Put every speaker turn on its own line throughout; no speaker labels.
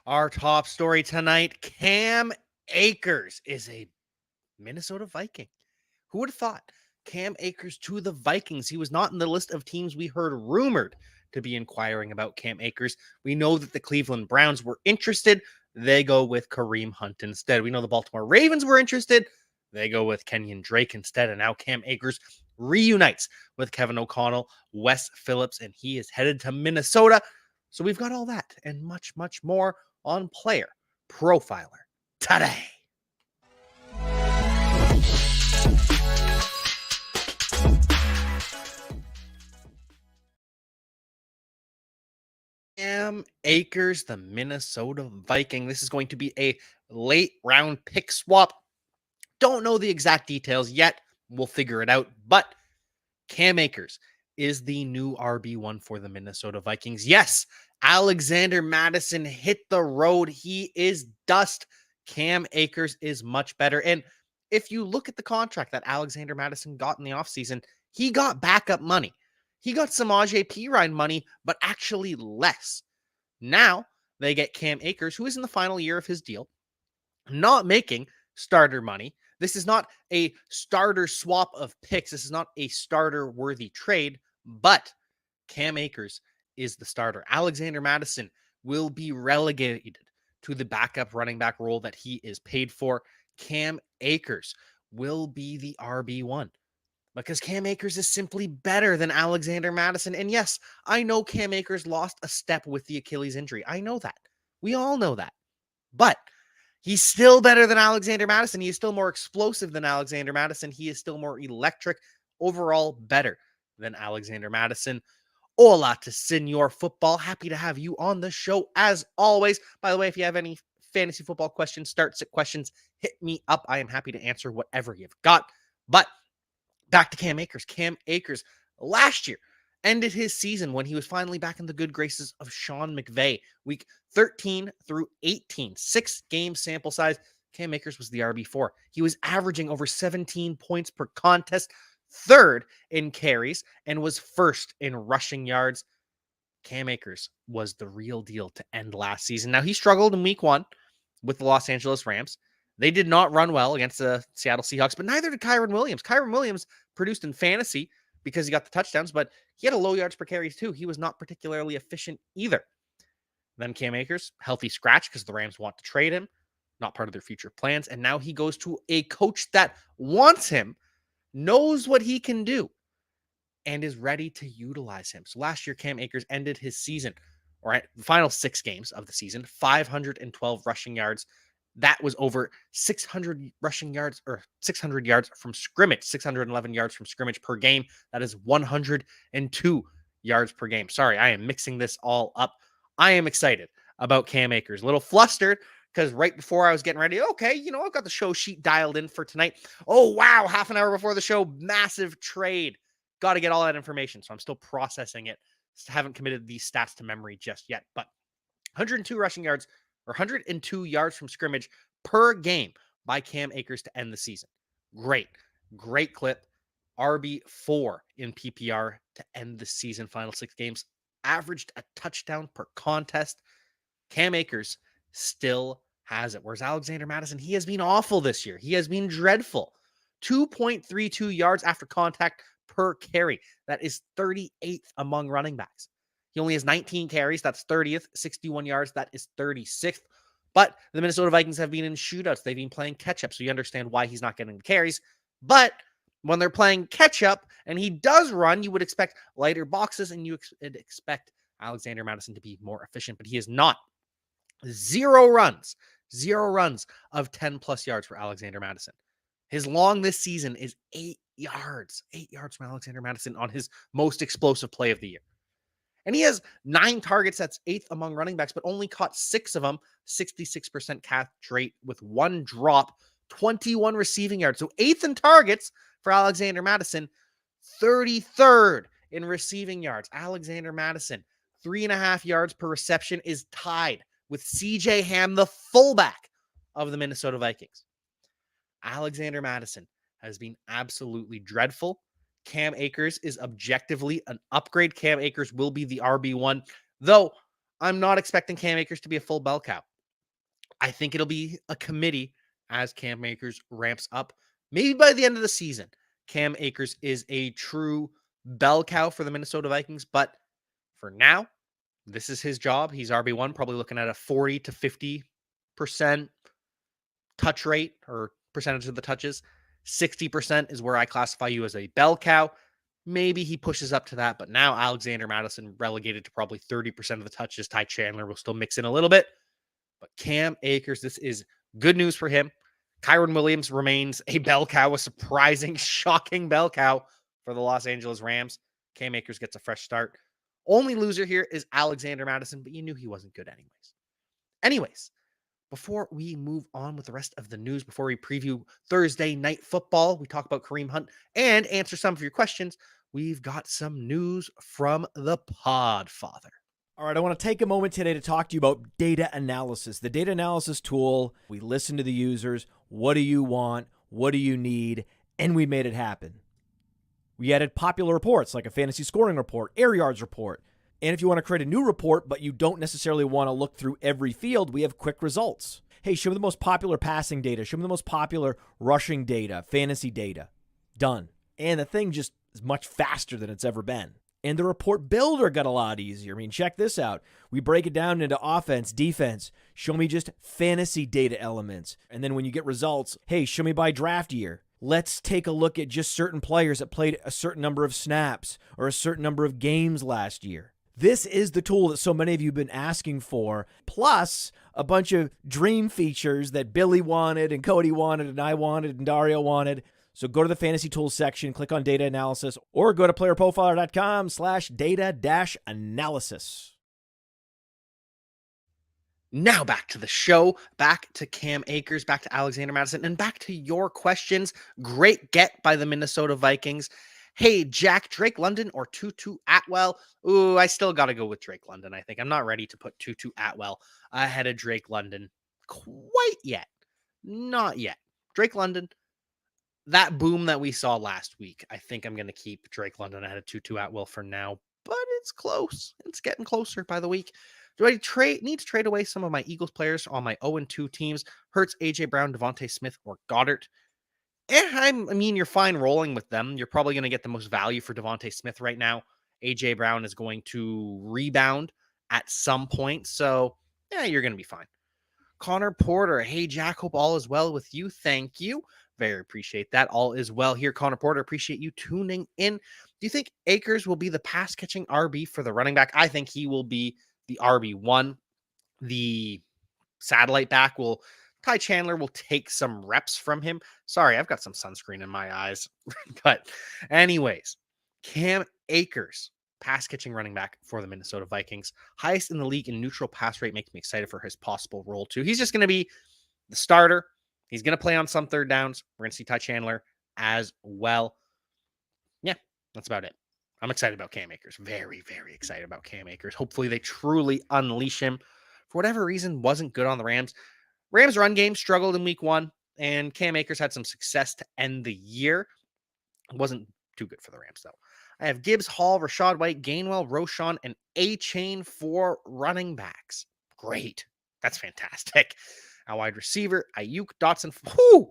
Our top story tonight, Cam Akers is a Minnesota Viking. Who would have thought? Cam Akers to the Vikings. He was not in the list of teams we heard rumored to be inquiring about Cam Akers. We know that the Cleveland Browns were interested. They go with Kareem Hunt instead. We know the Baltimore Ravens were interested. They go with Kenyon Drake instead. And now Cam Akers reunites with Kevin O'Connell, Wes Phillips, and he is headed to Minnesota. So we've got all that and much, much more on Player Profiler today. Cam Akers, the Minnesota Viking. This is going to be a late round pick swap. Don't know the exact details yet. We'll figure it out. But Cam Akers is the new RB1 for the Minnesota Vikings. Yes, Alexander Mattison hit the road. He is dust. Cam Akers is much better. And if you look at the contract that Alexander Mattison got in the offseason, he got backup money. He got some Samaje Perine money, but actually less. Now they get Cam Akers, who is in the final year of his deal, not making starter money. This is not a starter swap of picks. This is not a starter-worthy trade, but Cam Akers is the starter. Alexander Mattison will be relegated to the backup running back role that he is paid for. Cam Akers will be the RB1 because Cam Akers is simply better than Alexander Mattison. And yes, I know Cam Akers lost a step with the Achilles injury. I know that. We all know that. But he's still better than Alexander Mattison. He is still more explosive than Alexander Mattison. He is still more electric. Overall, better than Alexander Mattison. Hola to Senor Football. Happy to have you on the show as always. By the way, if you have any fantasy football questions, start sit questions, hit me up. I am happy to answer whatever you've got. But back to Cam Akers. Cam Akers last year ended his season when he was finally back in the good graces of Sean McVay. Week 13 through 18, 6-game sample size. Cam Akers was the RB4. He was averaging over 17 points per contest, third in carries, and was first in rushing yards. Cam Akers was the real deal to end last season. Now, he struggled in week 1 with the Los Angeles Rams. They did not run well against the Seattle Seahawks, but neither did Kyren Williams. Kyren Williams produced in fantasy because he got the touchdowns, but he had a low yards per carry too. He was not particularly efficient either. Then Cam Akers, healthy scratch because the Rams want to trade him, not part of their future plans. And now he goes to a coach that wants him, knows what he can do, and is ready to utilize him. So last year, Cam Akers ended his season, or at the final 6 games of the season, 512 rushing yards. That was over 600 rushing yards or 600 yards from scrimmage, 611 yards from scrimmage per game. That is 102 yards per game. Sorry, I am mixing this all up. I am excited about Cam Akers. A little flustered because right before I was getting ready, okay, I've got the show sheet dialed in for tonight. Oh, wow, half an hour before the show, massive trade. Got to get all that information. So I'm still processing it. Haven't committed these stats to memory just yet, but 102 rushing yards or 102 yards from scrimmage per game by Cam Akers to end the season. Great clip. RB4 in PPR to end the season, final 6 games. Averaged a touchdown per contest. Cam Akers still has it. Whereas Alexander Mattison, he has been awful this year. He has been dreadful. 2.32 yards after contact per carry. That is 38th among running backs. He only has 19 carries. That's 30th. 61 yards. That is 36th. But the Minnesota Vikings have been in shootouts. They've been playing catch-up, so you understand why he's not getting the carries. But when they're playing catch-up and he does run, you would expect lighter boxes and you would expect Alexander Mattison to be more efficient, but he is not. 0 runs of 10-plus yards for Alexander Mattison. His long this season is 8 yards. 8 yards from Alexander Mattison on his most explosive play of the year. And he has 9 targets. That's 8th among running backs, but only caught 6 of them. 66% catch rate with 1 drop, 21 receiving yards. So 8th in targets for Alexander Mattison, 33rd in receiving yards. Alexander Mattison, 3.5 yards per reception, is tied with CJ Ham, the fullback of the Minnesota Vikings. Alexander Mattison has been absolutely dreadful. Cam Akers is objectively an upgrade. Cam Akers will be the RB1, though I'm not expecting Cam Akers to be a full bell cow. I think it'll be a committee as Cam Akers ramps up. Maybe by the end of the season, Cam Akers is a true bell cow for the Minnesota Vikings. But for now, this is his job. He's RB1, probably looking at a 40 to 50% touch rate or percentage of the touches. 60% is where I classify you as a bell cow. Maybe he pushes up to that, but now Alexander Mattison relegated to probably 30% of the touches. Ty Chandler will still mix in a little bit. But Cam Akers, this is good news for him. Kyron Williams remains a bell cow, a surprising, shocking bell cow for the Los Angeles Rams. Cam Akers gets a fresh start. Only loser here is Alexander Mattison, but you knew he wasn't good anyways. Before we move on with the rest of the news, before we preview Thursday night football, we talk about Kareem Hunt and answer some of your questions. We've got some news from the Podfather.
All right, I want to take a moment today to talk to you about data analysis. The data analysis tool, we listen to the users. What do you want? What do you need? And we made it happen. We added popular reports like a fantasy scoring report, air yards report. And if you want to create a new report, but you don't necessarily want to look through every field, we have quick results. Hey, show me the most popular passing data. Show me the most popular rushing data, fantasy data. Done. And the thing just is much faster than it's ever been. And the report builder got a lot easier. I mean, check this out. We break it down into offense, defense. Show me just fantasy data elements. And then when you get results, hey, show me by draft year. Let's take a look at just certain players that played a certain number of snaps or a certain number of games last year. This is the tool that so many of you have been asking for, plus a bunch of dream features that Billy wanted and Cody wanted and I wanted and Dario wanted. So go to the fantasy tools section, click on data analysis, or go to playerprofiler.com/data-analysis.
Now back to the show, back to Cam Akers, back to Alexander Mattison, and back to your questions. Great get by the Minnesota Vikings. Hey, Jack, Drake London or Tutu Atwell? Ooh, I still got to go with Drake London, I think. I'm not ready to put Tutu Atwell ahead of Drake London quite yet. Not yet. Drake London, that boom that we saw last week, I think I'm going to keep Drake London ahead of Tutu Atwell for now, but it's close. It's getting closer by the week. Do I need to trade away some of my Eagles players on my 0-2 teams? Hurts, AJ Brown, Devontae Smith, or Goedert? I mean, you're fine rolling with them. You're probably going to get the most value for Devontae Smith right now. AJ Brown is going to rebound at some point, so yeah, you're going to be fine. Connor Porter, hey Jack, hope all is well with you. Thank you. Very appreciate that. All is well here. Connor Porter, appreciate you tuning in. Do you think Akers will be the pass catching RB for the running back? I think he will be the RB1. The satellite back Ty Chandler will take some reps from him. Sorry, I've got some sunscreen in my eyes. But anyways, Cam Akers, pass catching running back for the Minnesota Vikings. Highest in the league in neutral pass rate, makes me excited for his possible role too. He's just going to be the starter. He's going to play on some third downs. We're going to see Ty Chandler as well. Yeah, that's about it. I'm excited about Cam Akers. Very, very excited about Cam Akers. Hopefully they truly unleash him. For whatever reason, wasn't good on the Rams. Rams run game struggled in week 1, and Cam Akers had some success to end the year. It wasn't too good for the Rams, though. I have Gibbs, Hall, Rachaad White, Gainwell, Roschon, and A-Chain for running backs. Great. That's fantastic. A wide receiver, Ayuk, Dotson. Whoo!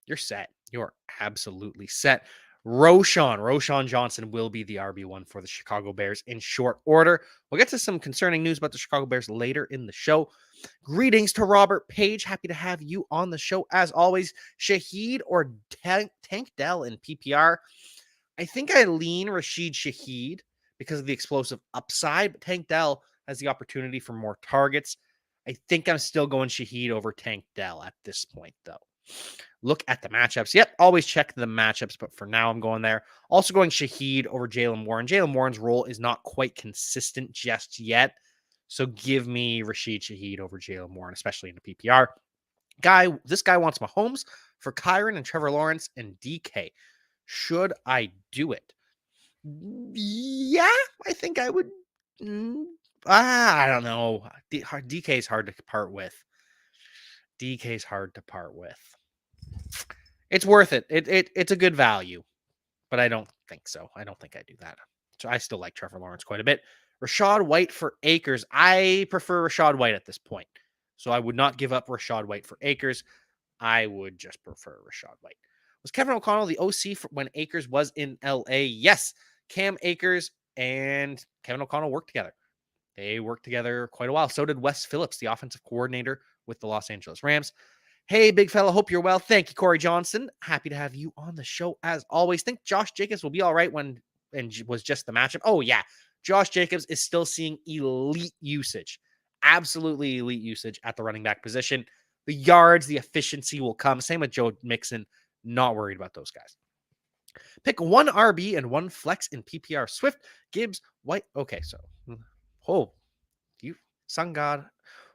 You're set. You're absolutely set. Roschon Johnson will be the RB1 for the Chicago Bears in short order. We'll get to some concerning news about the Chicago Bears later in the show. Greetings to Robert Page. Happy to have you on the show as always. Shaheed or Tank Dell in PPR? I think I lean Rashid Shaheed because of the explosive upside, but Tank Dell has the opportunity for more targets. I think I'm still going Shaheed over Tank Dell at this point, though. Look at the matchups. Yep, always check the matchups, but for now I'm going there. Also going Shaheed over Jaylen Warren. Jaylen Warren's role is not quite consistent just yet, so give me Rashid Shaheed over Jaylen Warren, especially in the PPR. This guy wants Mahomes for Kyron and Trevor Lawrence and DK. Should I do it? Yeah, I think I would. I don't know. DK is hard to part with. It's worth it. It's a good value, but I don't think so. I don't think I do that. So I still like Trevor Lawrence quite a bit. Rachaad White for Akers. I prefer Rachaad White at this point. So I would not give up Rachaad White for Akers. I would just prefer Rachaad White. Was Kevin O'Connell the OC when Akers was in LA? Yes. Cam Akers and Kevin O'Connell worked together. They worked together quite a while. So did Wes Phillips, the offensive coordinator with the Los Angeles Rams. Hey, big fella. Hope you're well. Thank you, Corey Johnson. Happy to have you on the show as always. Think Josh Jacobs will be all right when and was just the matchup. Oh, yeah. Josh Jacobs is still seeing elite usage. Absolutely elite usage at the running back position. The yards, the efficiency will come. Same with Joe Mixon. Not worried about those guys. Pick one RB and one flex in PPR. Swift, Gibbs, White. Okay, so Sun God.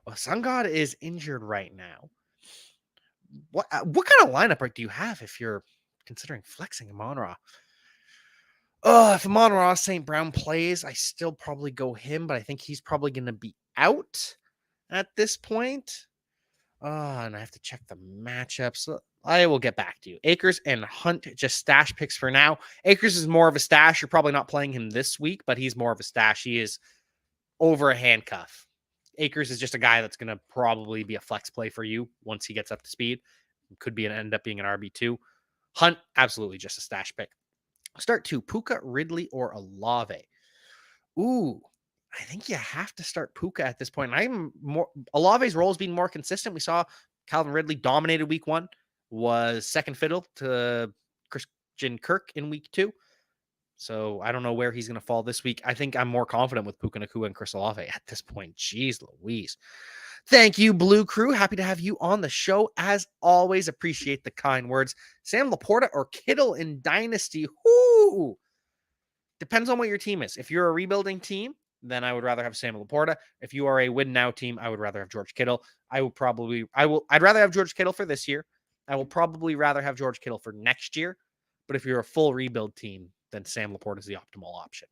Well, Sun God is injured right now. What kind of lineup do you have if you're considering flexing Amon-Ra? If Amon-Ra St. Brown plays, I still probably go him, but I think he's probably going to be out at this point. And I have to check the matchups. I will get back to you. Akers and Hunt, just stash picks for now. Akers is more of a stash. You're probably not playing him this week, but he's more of a stash. He is over a handcuff. Akers is just a guy that's going to probably be a flex play for you once he gets up to speed. Could end up being an RB2. Hunt, absolutely just a stash pick. Start 2, Puka, Ridley, or Olave. Ooh, I think you have to start Puka at this point. Olave's role is being more consistent. We saw Calvin Ridley dominated week 1, was second fiddle to Christian Kirk in week 2. So I don't know where he's going to fall this week. I think I'm more confident with Puka Nacua and Chris Olave at this point. Jeez Louise. Thank you, Blue Crew. Happy to have you on the show. As always, appreciate the kind words. Sam Laporta or Kittle in Dynasty? Whoo! Depends on what your team is. If you're a rebuilding team, then I would rather have Sam Laporta. If you are a win now team, I would rather have George Kittle. I'd rather have George Kittle for this year. I will probably rather have George Kittle for next year. But if you're a full rebuild team, then Sam Laporta is the optimal option.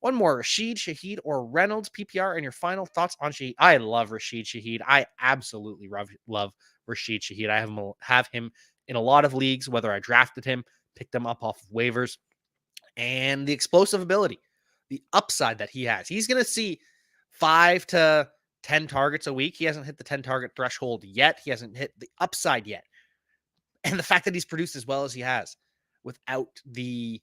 One more, Rashid Shaheed or Reynolds PPR, and your final thoughts on Shaheed. I love Rashid Shaheed. I absolutely love Rashid Shaheed. I have him in a lot of leagues, whether I drafted him, picked him up off of waivers, and the explosive ability, the upside that he has. He's going to see 5 to 10 targets a week. He hasn't hit the 10 target threshold yet. He hasn't hit the upside yet. And the fact that he's produced as well as he has without the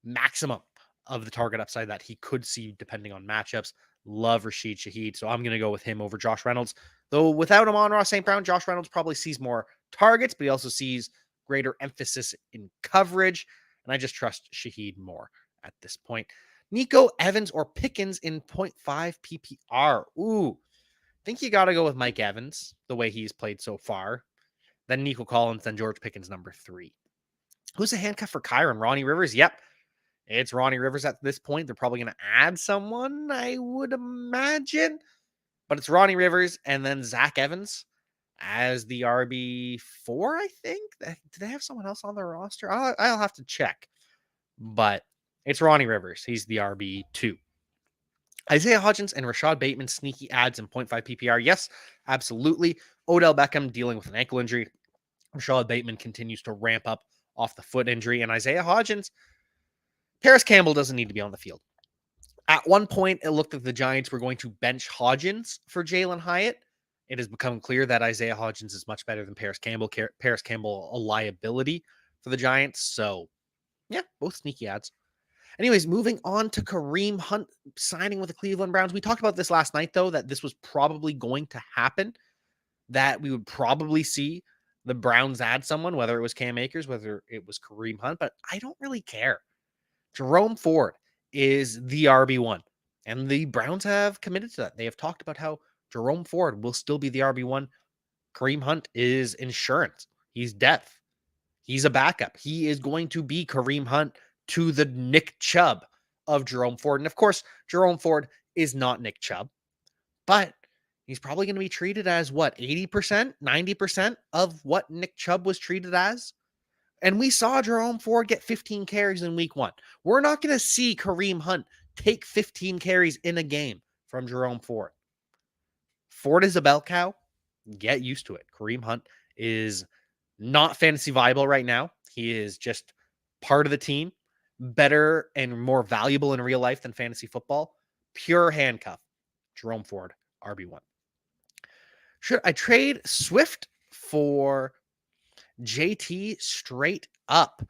maximum of the target upside that he could see depending on matchups. Love Rashid Shaheed. So I'm going to go with him over Josh Reynolds. Though without Amon-Ra St. Brown, Josh Reynolds probably sees more targets, but he also sees greater emphasis in coverage. And I just trust Shaheed more at this point. Nico Evans or Pickens in 0.5 PPR. Ooh, I think you got to go with Mike Evans, the way he's played so far. Then Nico Collins, then George Pickens, number 3. Who's a handcuff for Kyron? Ronnie Rivers? Yep. It's Ronnie Rivers at this point. They're probably going to add someone, I would imagine. But it's Ronnie Rivers and then Zach Evans as the RB4, I think. Do they have someone else on their roster? I'll have to check. But it's Ronnie Rivers. He's the RB2. Isaiah Hodgins and Rashad Bateman sneaky ads in 0.5 PPR. Yes, absolutely. Odell Beckham dealing with an ankle injury. Rashad Bateman continues to ramp up off the foot injury. And Isaiah Hodgins, Paris Campbell doesn't need to be on the field. At one point, it looked like the Giants were going to bench Hodgins for Jalen Hyatt. It has become clear that Isaiah Hodgins is much better than Paris Campbell. Paris Campbell, a liability for the Giants. So, yeah, both sneaky ads. Anyways, moving on to Kareem Hunt signing with the Cleveland Browns. We talked about this last night, though, that this was probably going to happen, that we would probably see the Browns add someone, whether it was Cam Akers, whether it was Kareem Hunt, but I don't really care. Jerome Ford is the RB1, and the Browns have committed to that. They have talked about how Jerome Ford will still be the RB1. Kareem Hunt is insurance. He's depth. He's a backup. He is going to be Kareem Hunt to the Nick Chubb of Jerome Ford. And of course, Jerome Ford is not Nick Chubb, but he's probably going to be treated as what, 80%, 90% of what Nick Chubb was treated as? And we saw Jerome Ford get 15 carries in week 1. We're not going to see Kareem Hunt take 15 carries in a game from Jerome Ford. Ford is a bell cow. Get used to it. Kareem Hunt is not fantasy viable right now. He is just part of the team, better and more valuable in real life than fantasy football. Pure handcuff. Jerome Ford, RB1. Should I trade Swift for JT straight up?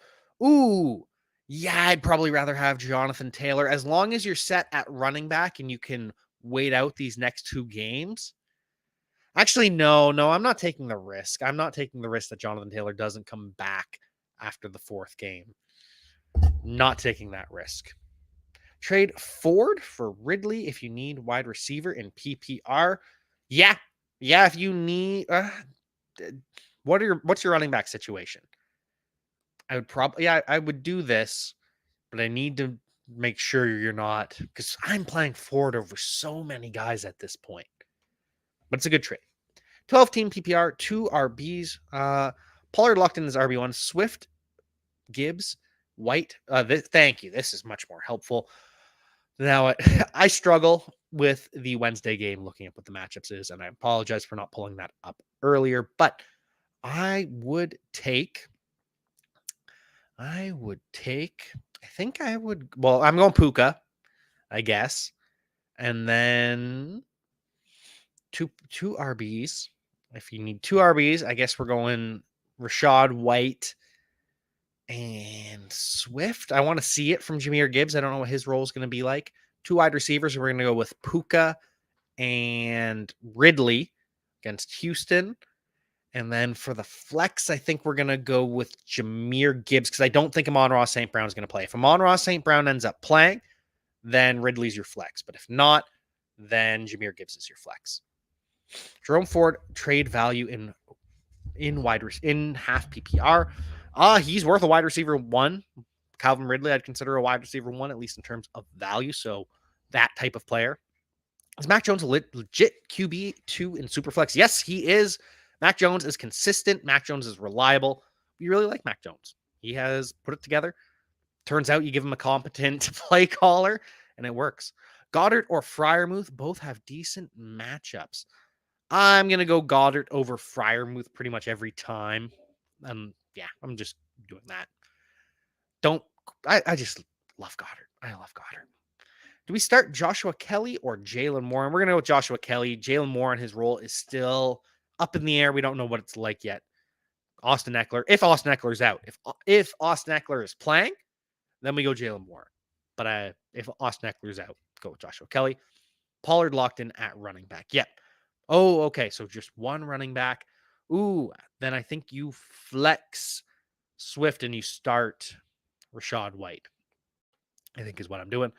Ooh, yeah, I'd probably rather have Jonathan Taylor. As long as you're set at running back and you can wait out these next 2 games. Actually, no, I'm not taking the risk. I'm not taking the risk that Jonathan Taylor doesn't come back after the 4th game. Not taking that risk. Trade Ford for Ridley if you need wide receiver in PPR. Yeah, if you need what's your running back situation? I would probably I would do this, but I need to make sure you're not, because I'm playing Ford over so many guys at this point. But it's a good trade. 12-team PPR, 2 RBs. Pollard locked in as RB1. Swift, Gibbs, White. Thank you. This is much more helpful. Now, I struggle with the Wednesday game looking up what the matchups is, and I apologize for not pulling that up earlier, but I would take, I'm going Puka, I guess, and then two RBs. If you need 2 RBs, I guess we're going Rachaad, White, and Swift. I want to see it from Jahmyr Gibbs. I don't know what his role is going to be like. 2 wide receivers. We're going to go with Puka and Ridley against Houston. And then for the flex, I think we're going to go with Jahmyr Gibbs because I don't think Amon-Ra St. Brown is going to play. If Amon-Ra St. Brown ends up playing, then Ridley's your flex. But if not, then Jahmyr Gibbs is your flex. Jerome Ford, trade value in half PPR. He's worth a wide receiver 1. Calvin Ridley, I'd consider a wide receiver 1, at least in terms of value. So that type of player. Is Mac Jones a legit QB2 in Superflex? Yes, he is. Mac Jones is consistent. Mac Jones is reliable. We really like Mac Jones. He has put it together. Turns out you give him a competent play caller, and it works. Goedert or Freiermuth both have decent matchups. I'm going to go Goedert over Freiermuth pretty much every time. Yeah, I'm just doing that. I just love Goedert. I love Goedert. Do we start Joshua Kelley or Jalen Moore? And we're going to go with Joshua Kelley. Jalen Moore and his role is still up in the air. We don't know what it's like yet. Austin Eckler, if Austin Eckler's out. If Austin Eckler is playing, then we go Jalen Moore. But if Austin Eckler's out, go with Joshua Kelley. Pollard locked in at running back. Yep. Oh, okay. So just 1 running back. Ooh, then I think you flex Swift and you start Rachaad White, I think is what I'm doing.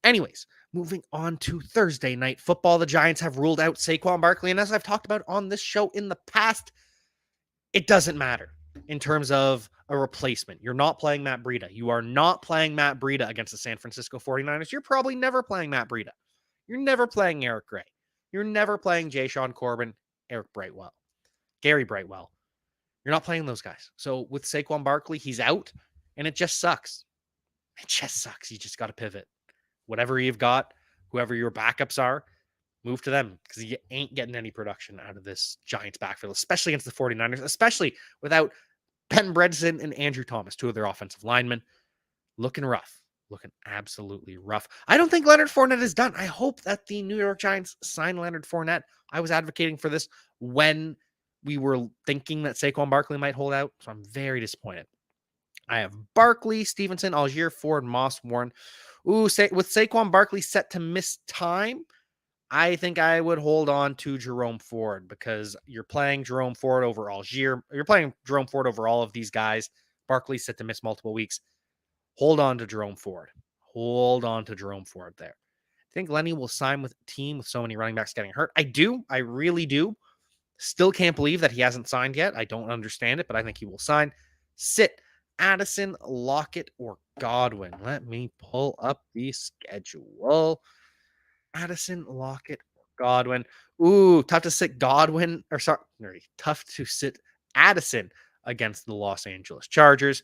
Anyways, moving on to Thursday night football. The Giants have ruled out Saquon Barkley. And as I've talked about on this show in the past, it doesn't matter in terms of a replacement. You're not playing Matt Breida. You are not playing Matt Breida against the San Francisco 49ers. You're probably never playing Matt Breida. You're never playing Eric Gray. You're never playing Jay Sean Corbin, Eric Brightwell, Gary Brightwell. You're not playing those guys. So with Saquon Barkley, he's out, and it just sucks. It just sucks. You just got to pivot. Whatever you've got, whoever your backups are, move to them because you ain't getting any production out of this Giants backfield, especially against the 49ers, especially without Ben Bredesen and Andrew Thomas, 2 of their offensive linemen. Looking rough. Looking absolutely rough. I don't think Leonard Fournette is done. I hope that the New York Giants sign Leonard Fournette. I was advocating for this when we were thinking that Saquon Barkley might hold out, so I'm very disappointed. I have Barkley, Stevenson, Algier, Ford, Moss, Warren. With Saquon Barkley set to miss time, I think I would hold on to Jerome Ford because you're playing Jerome Ford over Algier. You're playing Jerome Ford over all of these guys. Barkley's set to miss multiple weeks. Hold on to Jerome Ford. Hold on to Jerome Ford there. I think Lenny will sign with a team with so many running backs getting hurt. I do. I really do. Still can't believe that he hasn't signed yet. I don't understand it, but I think he will sign. Sit Addison, Lockett, or Godwin. Let me pull up the schedule. Addison, Lockett, or Godwin. Ooh, tough to sit Godwin, or sorry, tough to sit Addison against the Los Angeles Chargers.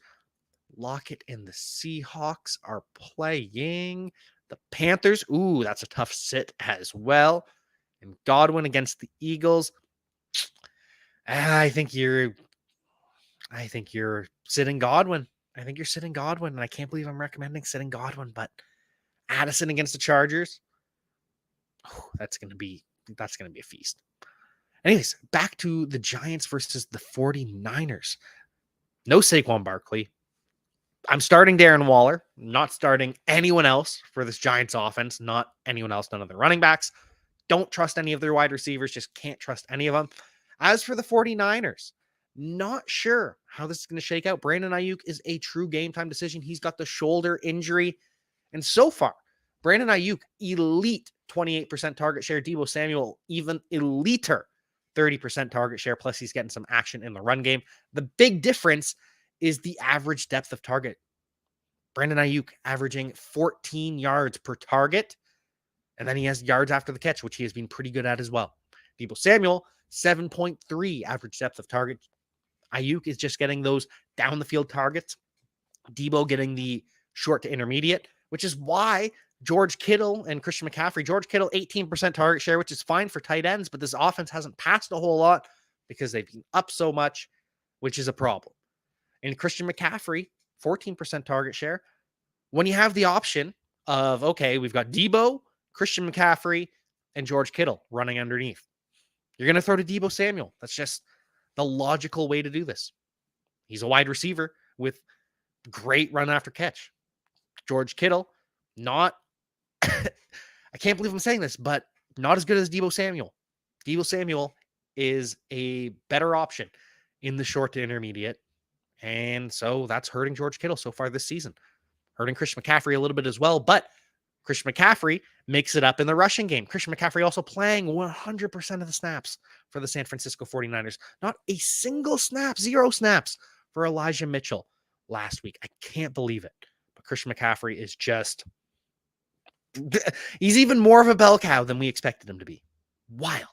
Lockett and the Seahawks are playing the Panthers. Ooh, that's a tough sit as well. And Godwin against the Eagles. I think you're sitting Godwin. I think you're sitting Godwin, and I can't believe I'm recommending sitting Godwin, but Addison against the Chargers. Oh, that's gonna be a feast. Anyways, back to the Giants versus the 49ers. No Saquon Barkley. I'm starting Darren Waller, not starting anyone else for this Giants offense, not anyone else, none of the running backs. Don't trust any of their wide receivers, just can't trust any of them. As for the 49ers, not sure how this is going to shake out. Brandon Ayuk is a true game time decision. He's got the shoulder injury. And so far, Brandon Ayuk, elite 28% target share. Deebo Samuel, even eliter 30% target share. Plus, he's getting some action in the run game. The big difference is the average depth of target. Brandon Ayuk averaging 14 yards per target. And then he has yards after the catch, which he has been pretty good at as well. Deebo Samuel, 7.3 average depth of target. Ayuk is just getting those down the field targets. Deebo getting the short to intermediate, which is why George Kittle and Christian McCaffrey, George Kittle, 18% target share, which is fine for tight ends, but this offense hasn't passed a whole lot because they've been up so much, which is a problem. And Christian McCaffrey, 14% target share. When you have the option of, okay, we've got Deebo, Christian McCaffrey, and George Kittle running underneath, you're going to throw to Deebo Samuel. That's just the logical way to do this. He's a wide receiver with great run after catch. George Kittle, not, I can't believe I'm saying this, but not as good as Deebo Samuel. Deebo Samuel is a better option in the short to intermediate. And so that's hurting George Kittle so far this season. Hurting Christian McCaffrey a little bit as well, but Christian McCaffrey makes it up in the rushing game. Christian McCaffrey also playing 100% of the snaps for the San Francisco 49ers. Not a single snap, 0 snaps for Elijah Mitchell last week. I can't believe it. But Christian McCaffrey is just, he's even more of a bell cow than we expected him to be. Wild.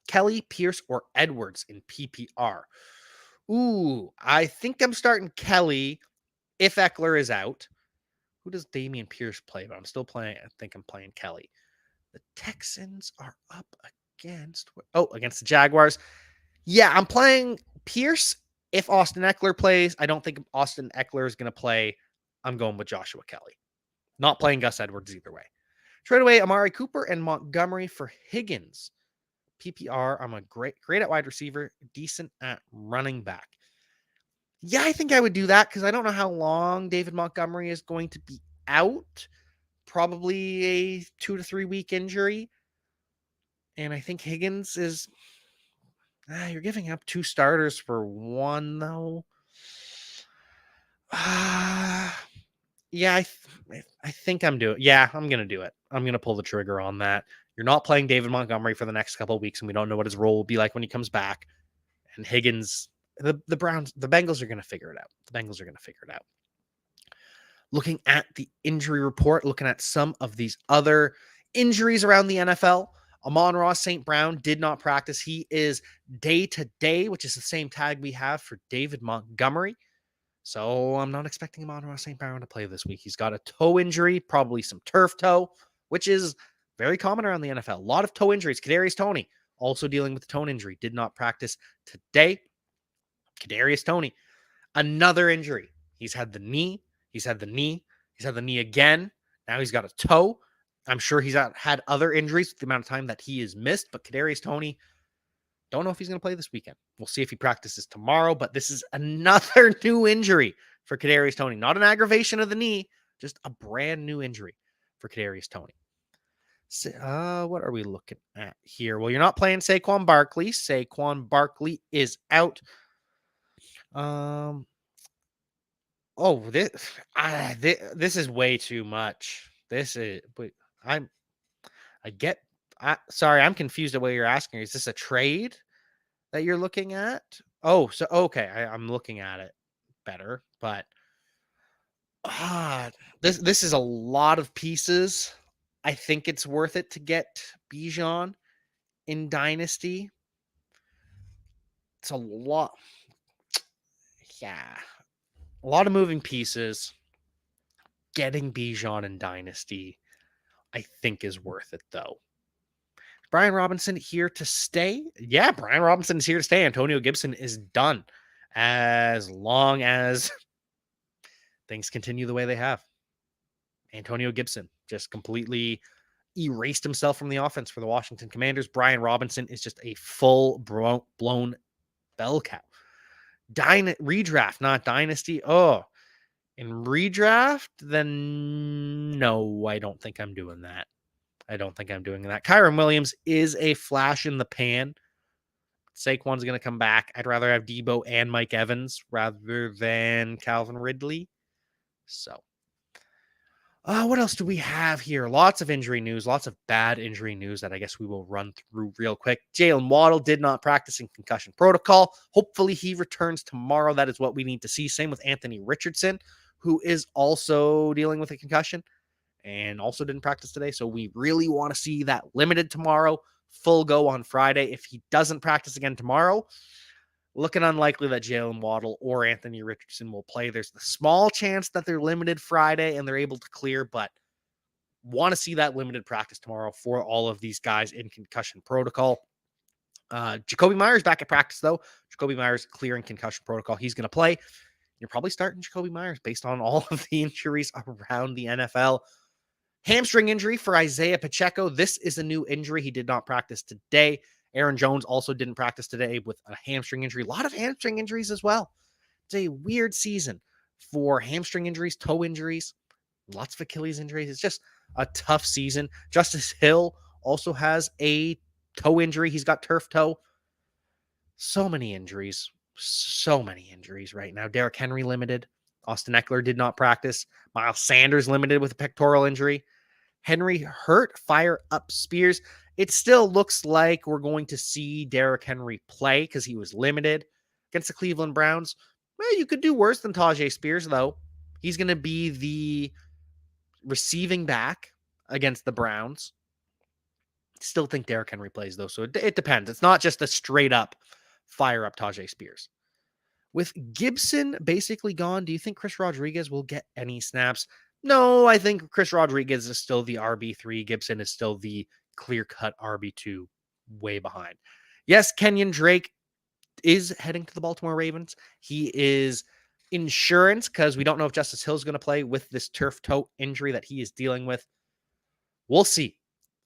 Kelley, Pierce, or Edwards in PPR. Ooh, I think I'm starting Kelley if Eckler is out. Who does Dameon Pierce play? But I'm still playing. I think I'm playing Kelley. The Texans are up against the Jaguars. Yeah, I'm playing Pierce if Austin Eckler plays. I don't think Austin Eckler is going to play. I'm going with Joshua Kelley. Not playing Gus Edwards either way. Trade away Amari Cooper and Montgomery for Higgins. PPR, I'm a great at wide receiver, decent at running back. Yeah, I think I would do that because I don't know how long David Montgomery is going to be out. Probably a 2 to 3 week injury. And I think Higgins is, you're giving up 2 starters for 1, though. Yeah, I think I'm doing. Yeah, I'm going to do it. I'm going to pull the trigger on that. You're not playing David Montgomery for the next couple of weeks, and we don't know what his role will be like when he comes back. And Higgins, the Bengals are going to figure it out. Looking at the injury report, looking at some of these other injuries around the NFL, Amon-Ra St. Brown did not practice. He is day-to-day, which is the same tag we have for David Montgomery. So I'm not expecting Amon-Ra St. Brown to play this week. He's got a toe injury, probably some turf toe, which is very common around the NFL. A lot of toe injuries. Kadarius Toney also dealing with a toe injury. Did not practice today. Kadarius Toney, another injury. He's had the knee. He's had the knee again. Now he's got a toe. I'm sure he's had other injuries with the amount of time that he has missed. But Kadarius Toney, don't know if he's going to play this weekend. We'll see if he practices tomorrow. But this is another new injury for Kadarius Toney. Not an aggravation of the knee, just a brand new injury for Kadarius Toney. So, what are we looking at here? Well, you're not playing Saquon Barkley. Saquon Barkley is out. This is way too much. Sorry, I'm confused at what you're asking. Is this a trade that you're looking at? Oh, so okay, I'm looking at it better, but this is a lot of pieces. I think it's worth it to get Bijan in Dynasty. It's a lot. Yeah. A lot of moving pieces. Getting Bijan in Dynasty, I think, is worth it, though. Brian Robinson here to stay? Yeah, Brian Robinson is here to stay. Antonio Gibson is done as long as things continue the way they have. Antonio Gibson just completely erased himself from the offense for the Washington Commanders. Brian Robinson is just a full-blown bell cow. Redraft, not dynasty. Oh, in redraft, then no, I don't think I'm doing that. Kyren Williams is a flash in the pan. Saquon's going to come back. I'd rather have Debo and Mike Evans rather than Calvin Ridley. So, what else do we have here? Lots of injury news, lots of bad injury news that I guess we will run through real quick. Jalen Waddle did not practice in concussion protocol. Hopefully he returns tomorrow. That is what we need to see. Same with Anthony Richardson, who is also dealing with a concussion and also didn't practice today. So we really want to see that limited tomorrow, full go on Friday. If he doesn't practice again tomorrow, looking unlikely that Jalen Waddle or Anthony Richardson will play. There's the small chance that they're limited Friday and they're able to clear, but want to see that limited practice tomorrow for all of these guys in concussion protocol. Jakobi Meyers back at practice, though. Jakobi Meyers clearing concussion protocol. He's going to play. You're probably starting Jakobi Meyers based on all of the injuries around the NFL. Hamstring injury for Isaiah Pacheco. This is a new injury. He did not practice today. Aaron Jones also didn't practice today with a hamstring injury. A lot of hamstring injuries as well. It's a weird season for hamstring injuries, toe injuries, lots of Achilles injuries. It's just a tough season. Justice Hill also has a toe injury. He's got turf toe. So many injuries right now. Derrick Henry limited. Austin Eckler did not practice. Miles Sanders limited with a pectoral injury. Henry hurt, fire up Spears. It still looks like we're going to see Derrick Henry play because he was limited against the Cleveland Browns. Well, you could do worse than Tajay Spears, though. He's going to be the receiving back against the Browns. Still think Derrick Henry plays, though, so it depends. It's not just a straight-up fire-up Tajay Spears. With Gibson basically gone, do you think Chris Rodriguez will get any snaps? No, I think Chris Rodriguez is still the RB3. Gibson is still the clear-cut RB2, way behind. Yes, Kenyon Drake is heading to the Baltimore Ravens. He is insurance because we don't know if Justice Hill is going to play with this turf toe injury that he is dealing with. We'll see.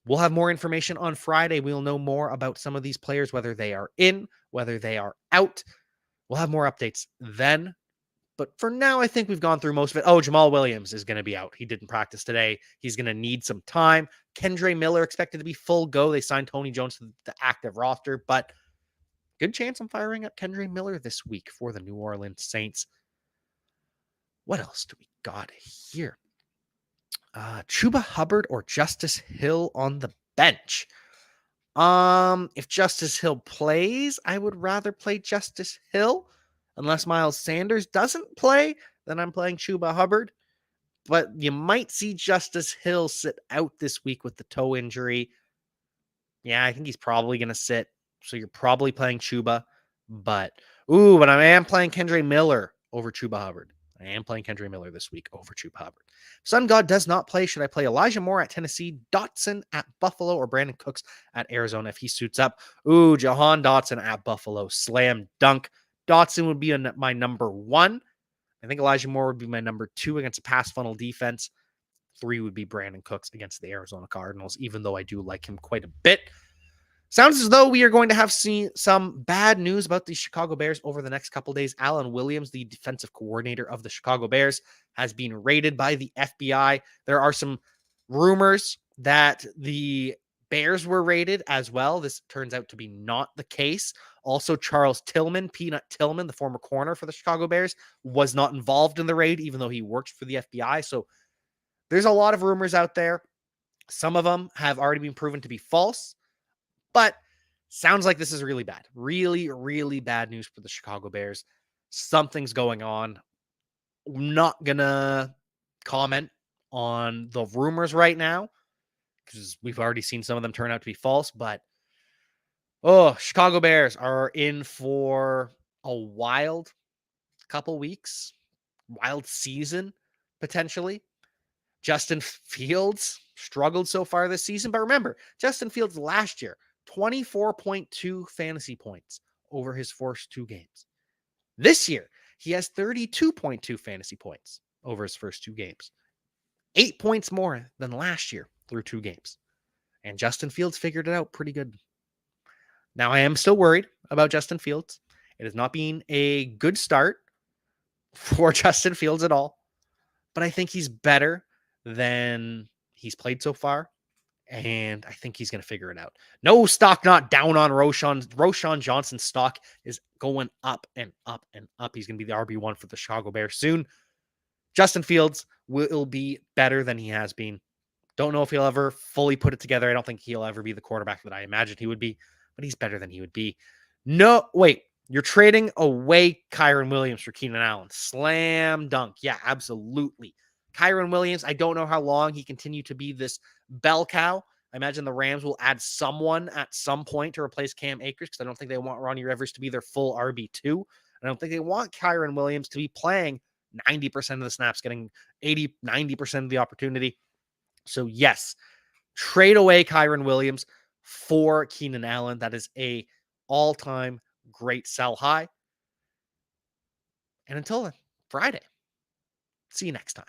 We'll have more information on Friday. We'll know more about some of these players, whether they are in, whether they are out. We'll have more updates then. But for now, I think we've gone through most of it. Oh, Jamal Williams is going to be out. He didn't practice today. He's going to need some time. Kendre Miller expected to be full go. They signed Tony Jones to the active roster, but good chance I'm firing up Kendre Miller this week for the New Orleans Saints. What else do we got here? Chuba Hubbard or Justice Hill on the bench. If Justice Hill plays, I would rather play Justice Hill. Unless Miles Sanders doesn't play, then I'm playing Chuba Hubbard. But you might see Justice Hill sit out this week with the toe injury. Yeah, I think he's probably going to sit. So you're probably playing Chuba. But I am playing Kendre Miller over Chuba Hubbard. I am playing Kendre Miller this week over Chuba Hubbard. Sun God does not play. Should I play Elijah Moore at Tennessee, Dotson at Buffalo, or Brandon Cooks at Arizona if he suits up? Jahan Dotson at Buffalo. Slam dunk. Dotson would be my number 1. I think Elijah Moore would be my number 2 against a pass funnel defense. 3 would be Brandon Cooks against the Arizona Cardinals, even though I do like him quite a bit. Sounds as though we are going to have seen some bad news about the Chicago Bears over the next couple days. Alan Williams, the defensive coordinator of the Chicago Bears, has been raided by the FBI. There are some rumors that the Bears were raided as well. This turns out to be not the case. Also, Charles Tillman, Peanut Tillman, the former corner for the Chicago Bears, was not involved in the raid, even though he worked for the FBI. So there's a lot of rumors out there. Some of them have already been proven to be false, but sounds like this is really bad. Really, really bad news for the Chicago Bears. Something's going on. I'm not going to comment on the rumors right now because we've already seen some of them turn out to be false, but Chicago Bears are in for a wild couple weeks, wild season, potentially. Justin Fields struggled so far this season, but remember, Justin Fields last year, 24.2 fantasy points over his first 2 games. This year, he has 32.2 fantasy points over his first 2 games. 8 points more than last year through 2 games. And Justin Fields figured it out pretty good. Now, I am still worried about Justin Fields. It has not been a good start for Justin Fields at all, but I think he's better than he's played so far, and I think he's going to figure it out. No stock not down on Roschon. Roschon Johnson's stock is going up and up and up. He's going to be the RB1 for the Chicago Bears soon. Justin Fields will be better than he has been. Don't know if he'll ever fully put it together. I don't think he'll ever be the quarterback that I imagined he would be, but he's better than he would be. No, wait, you're trading away Kyren Williams for Keenan Allen. Slam dunk. Yeah, absolutely. Kyren Williams, I don't know how long he continued to be this bell cow. I imagine the Rams will add someone at some point to replace Cam Akers because I don't think they want Ronnie Rivers to be their full RB2. I don't think they want Kyren Williams to be playing 90% of the snaps, getting 80, 90% of the opportunity. So yes, trade away Kyren Williams for Keenan Allen. That is a all-time great sell high. And until then, Friday. See you next time.